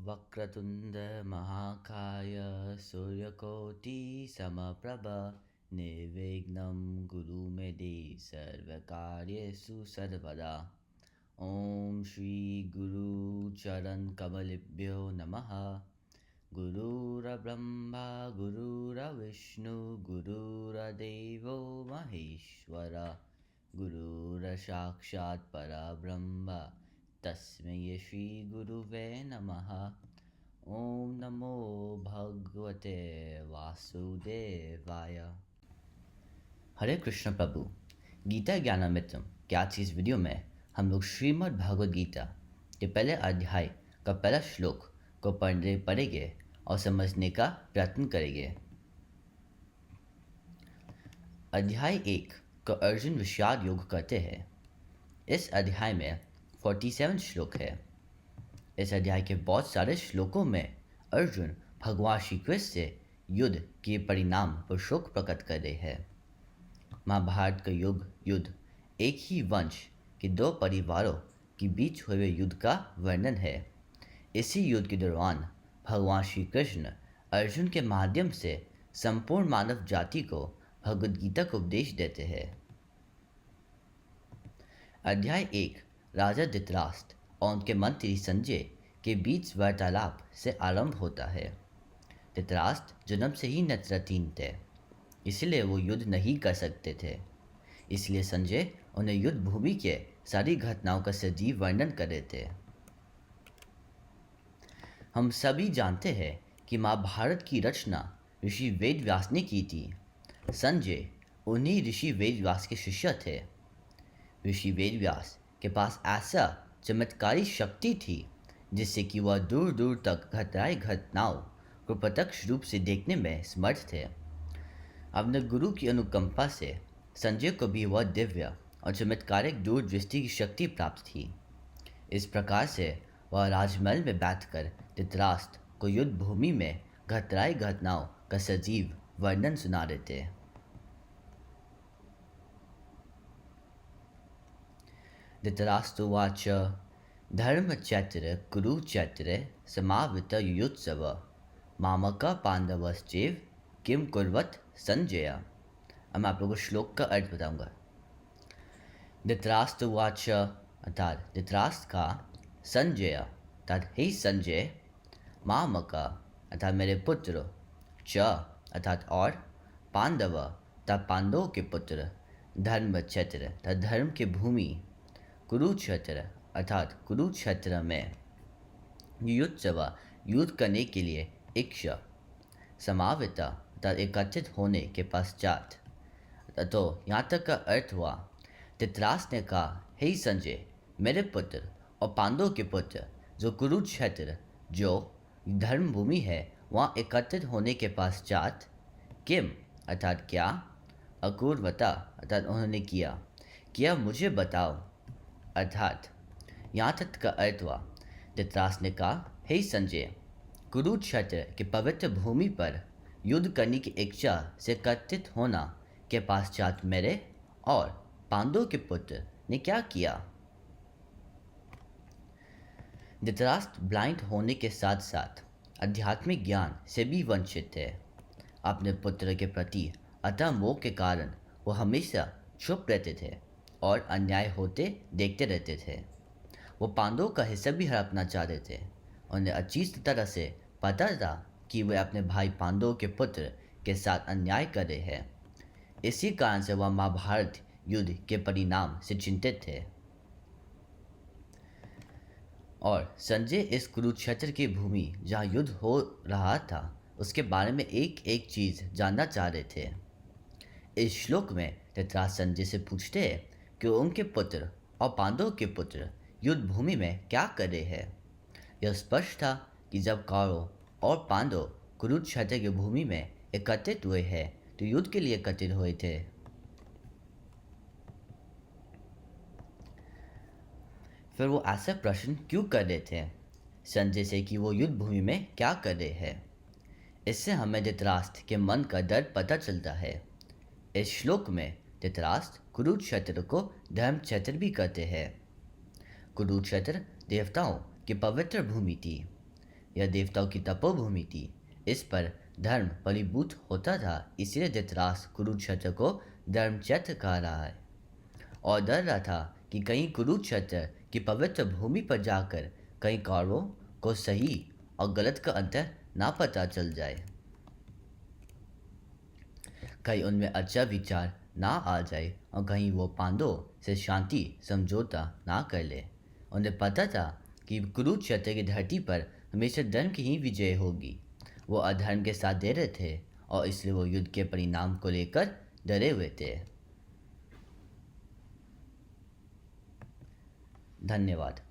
वक्रतुंड महाकाय सूर्यकोटि समप्रभ निर्विघ्नं गुरु मे देव सर्वकार्येषु सर्वदा। ओम श्री गुरु चरण कमलेभ्यो नमः। गुरुर्ब्रह्मा गुरुर्विष्णु गुरुर्देवो महेश्वर गुरुर्साक्षात् परब्रह्म तस्मै श्री गुरुवे नमः। ओम नमो भगवते वासुदेवाय। हरे कृष्ण प्रभु। गीता ज्ञानामृतम के आज की इस वीडियो में हम लोग श्रीमद् भागवत गीता के पहले अध्याय का पहला श्लोक को पढ़ेंगे और समझने का प्रयत्न करेंगे। अध्याय 1 को अर्जुन विषाद योग करते हैं। इस अध्याय में 47 श्लोक है। इस अध्याय के बहुत सारे श्लोकों में अर्जुन भगवान श्री कृष्ण से युद्ध के परिणाम पर शोक प्रकट कर रहे हैं। महाभारत का युद्ध एक ही वंश के दो परिवारों के बीच हुए युद्ध का वर्णन है। इसी युद्ध के दौरान भगवान श्री कृष्ण अर्जुन के माध्यम से संपूर्ण मानव जाति को भगवद गीता को उपदेश देते हैं। अध्याय 1 राजा धृतराष्ट्र और उनके मंत्री संजय के बीच वार्तालाप से आरंभ होता है। धृतराष्ट्र जन्म से ही नेत्रहीन थे, इसलिए वो युद्ध नहीं कर सकते थे। इसलिए संजय उन्हें युद्ध भूमि के सारी घटनाओं का सजीव वर्णन कर रहे थे। हम सभी जानते हैं कि महाभारत की रचना ऋषि वेदव्यास ने की थी। संजय उन्हीं ऋषि वेदव्यास के शिष्य थे। ऋषि वेदव्यास के पास ऐसा चमत्कारी शक्ति थी जिससे कि वह दूर दूर तक घटाई घटनाओं को प्रत्यक्ष रूप से देखने में समर्थ थे। अपने गुरु की अनुकंपा से संजय को भी वह दिव्य और चमत्कारिक दूरदृष्टि की शक्ति प्राप्त थी। इस प्रकार से वह राजमहल में बैठकर धृतराष्ट्र को युद्ध भूमि में घटाई घटनाओं का सजीव वर्णन सुना रहे थे। धृतराष्ट्रोवाच धर्मचैत्र कुरुचैत्र समावृत युयोत्सव मामक पांडवश्चैव किम कुर्वत संजय। अब मैं आप लोगों को श्लोक का अर्थ बताऊंगा। धृतराष्ट्रोवाच अर्थात धृतराष्ट्र का संजय अर्थात हे संजय, मामक अर्थात मेरे पुत्र, च अर्थात और, पांडव अर्थात पांडवों के पुत्र, धर्मक्षेत्र अर्थात धर्म की भूमि, कुरुक्षेत्र अर्थात कुरुक्षेत्र में युयोत्सव युद्ध करने के लिए इच्छा, समावित अर्थात एकत्रित होने के पश्चात। तो यहाँ तक का अर्थ हुआ, धृतराष्ट्र ने कहा, हे संजय मेरे पुत्र और पांडवों के पुत्र, जो कुरुक्षेत्र जो धर्म भूमि है वहाँ एकत्रित होने के पश्चात, किम अर्थात क्या, अकुर्वता अर्थात उन्होंने किया मुझे बताओ। अर्थात यहाँ तक का अर्थ हुआ, धृतराष्ट्र ने कहा, हे संजय, कुरुक्षेत्र के पवित्र भूमि पर युद्ध करने की इच्छा से एकत्रित होना के पश्चात मेरे और पांडवों के पुत्र ने क्या किया। धृतराष्ट्र ब्लाइंड होने के साथ साथ आध्यात्मिक ज्ञान से भी वंचित थे। अपने पुत्र के प्रति अतः मोह के कारण वो हमेशा चुप रहते थे और अन्याय होते देखते रहते थे। वो पांडवों का हिस्सा भी हड़पना चाहते थे। उन्हें अच्छी तरह से पता था कि वे अपने भाई पांडवों के पुत्र के साथ अन्याय कर रहे हैं। इसी कारण से वह महाभारत युद्ध के परिणाम से चिंतित थे और संजय इस कुरुक्षेत्र की भूमि जहाँ युद्ध हो रहा था उसके बारे में एक एक चीज़ जानना चाह रहे थे। इस श्लोक में धृतराष्ट्र संजय से पूछते हैं कि उनके पुत्र और पांडवों के पुत्र युद्ध भूमि में क्या कर रहे हैं। यह स्पष्ट था कि जब कौरव और पांडव कुरुक्षेत्र की भूमि में एकत्रित हुए हैं तो युद्ध के लिए एकत्रित हुए थे। फिर वो ऐसा प्रश्न क्यों कर रहे थे संजय से कि वो युद्ध भूमि में क्या कर रहे हैं। इससे हमें धृतराष्ट्र के मन का दर्द पता चलता है। इस श्लोक में धृतराष्ट्र कुरुक्षेत्र को धर्म क्षेत्र भी कहते हैं। कुरुक्षेत्र देवताओं की पवित्र भूमि थी। यह देवताओं की तपोभूमि थी। इस पर धर्म फलीभूत होता था, इसलिए धृतराष्ट्र कुरुक्षेत्र को धर्मक्षेत्र कहा रहा है और डर रहा था कि कहीं कुरुक्षेत्र की पवित्र भूमि पर जाकर कई कौरवों को सही और गलत का अंतर ना पता चल जाए, कहीं उनमें अच्छा विचार ना आ जाए और कहीं वो पांडवों से शांति समझौता ना कर ले। उन्हें पता था कि कुरुक्षेत्र की धरती पर हमेशा धर्म की ही विजय होगी। वो अधर्म के साथ दे रहे थे और इसलिए वो युद्ध के परिणाम को लेकर डरे हुए थे। धन्यवाद।